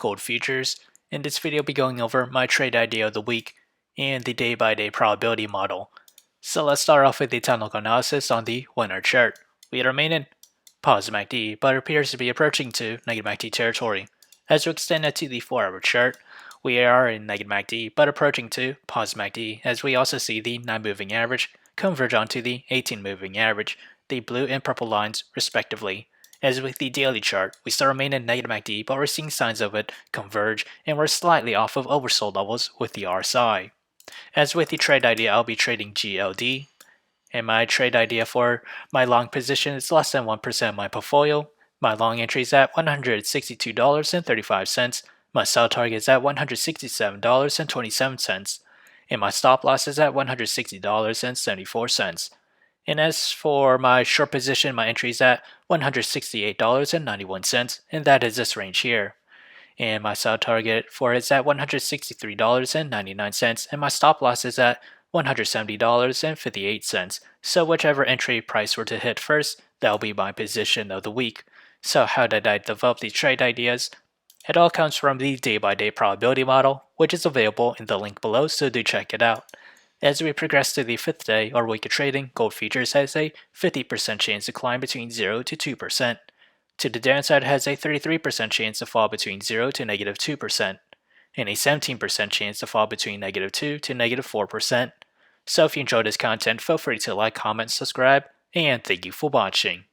gold futures. In this video, I'll be going over my trade idea of the week and the day-by-day probability model. So let's start off with the technical analysis on the 1 hour chart. We remain in positive MACD, but appears to be approaching to negative MACD territory. As we extend it to the 4 hour chart, we are in negative MACD, but approaching to positive MACD, as we also see the 9 moving average converge onto the 18 moving average, the blue and purple lines respectively. As with the daily chart, we still remain in negative MACD, but we're seeing signs of it converge, and we're slightly off of oversold levels with the RSI. As with the trade idea, I'll be trading GLD, and my trade idea for my long position is less than 1% of my portfolio. My long entry is at $162.35, my sell target is at $167.27, and my stop loss is at $160.74. And as for my short position, my entry is at $168.91, and that is this range here. And my sell target for it is at $163.99, and my stop loss is at $170.58. So whichever entry price were to hit first, that will be my position of the week. So how did I develop these trade ideas? It all comes from the day-by-day probability model, which is available in the link below, so do check it out. As we progress to the 5th day or week of trading, gold futures has a 50% chance to climb between 0 to 2%. To the downside, it has a 33% chance to fall between 0 to negative 2%, and a 17% chance to fall between negative 2 to negative 4%. So if you enjoyed this content, feel free to like, comment, subscribe, and thank you for watching.